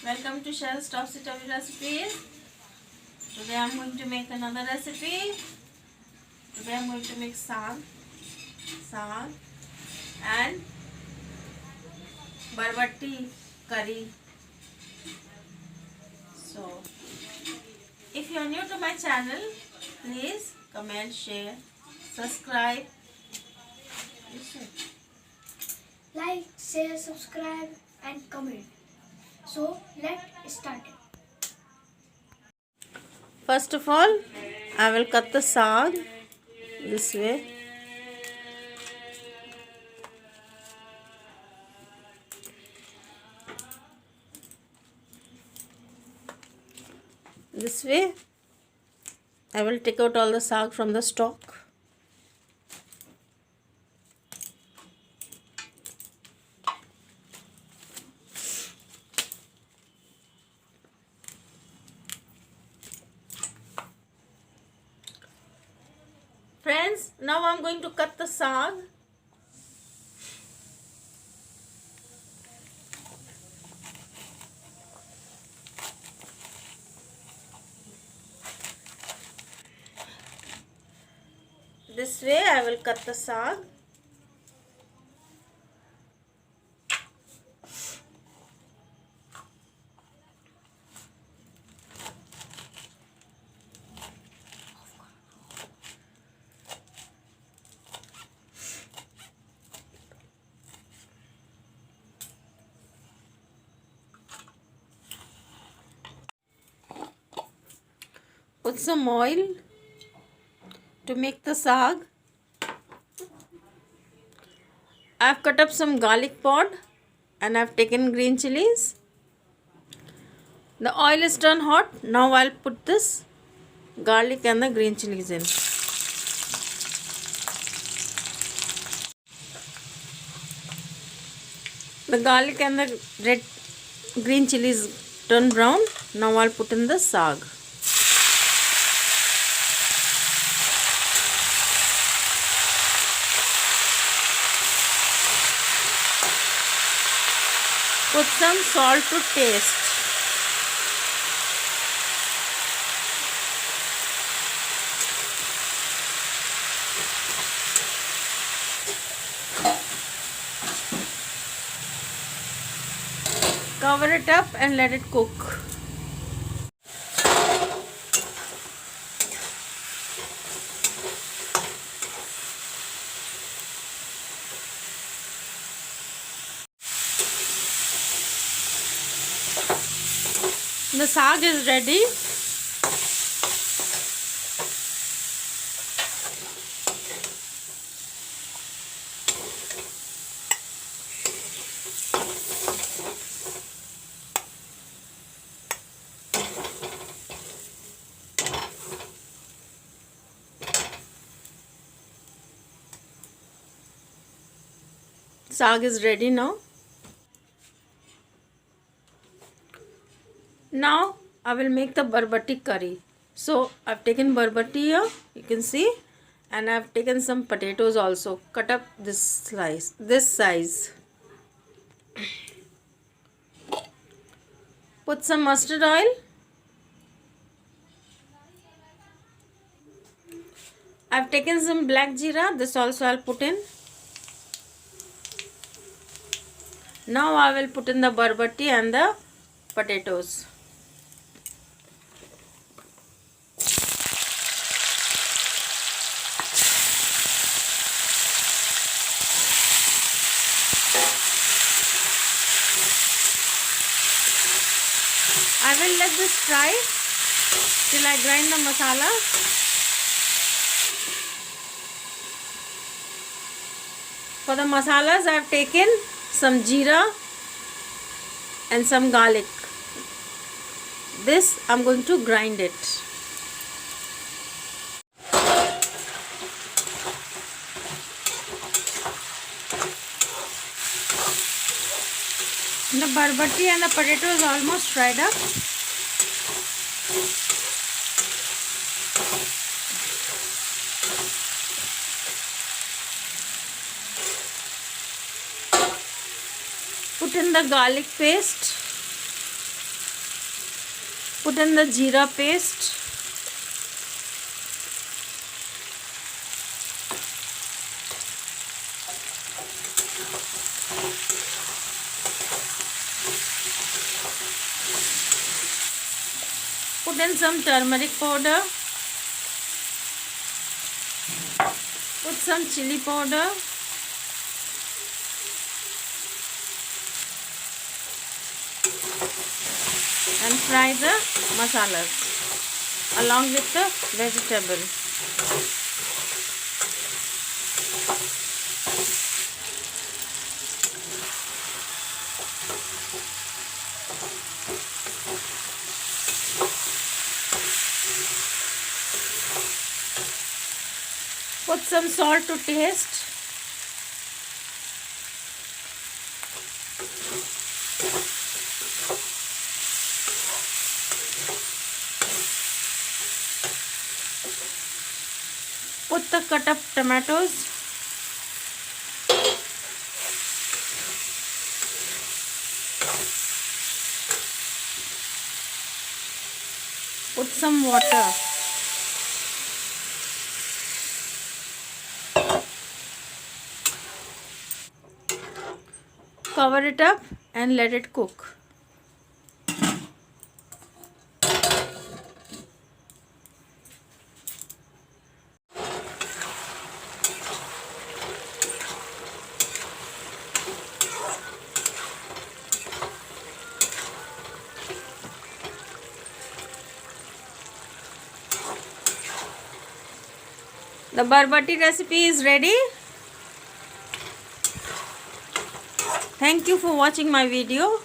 Welcome to Shell's Topsy Turvy Recipes. Today I'm going to make another recipe. Today I'm going to make saag and Barbatti curry. So, if you are new to my channel, please comment, share, subscribe. Like, share, subscribe and comment. So let's start it. First of all, I will cut the saag this way. This way, I will take out all the saag from the stalk. Friends, now I am going to cut the saag. This way I will cut the saag. Put some oil to make the saag. I have cut up some garlic pod and I have taken green chilies. The oil is turned hot. Now I'll put this garlic and the green chilies in. The garlic and the green chilies turn brown. Now I'll put in the saag. Put some salt to taste. Cover it up and let it cook. The saag is ready. Saag is ready now. Now I will make the Barbatti curry. So I've taken Barbatti here, you can see, and I've taken some potatoes also. Cut up this size. Put some mustard oil. I've taken some black jeera. This also I'll put in. Now I will put in the Barbatti and the potatoes. I will let this fry till I grind the masala. For the masalas, I have taken some jeera and some garlic. This I am going to grind it. The Barbatti and the potato is almost fried up. Put in the garlic paste. Put in the jeera paste. Put in some turmeric powder. Put some chili powder. And fry the masalas along with the vegetable. Put some salt to taste. Put the cut up tomatoes. Put some water. Cover it up and let it cook. The Barbatti recipe is ready. Thank you for watching my video.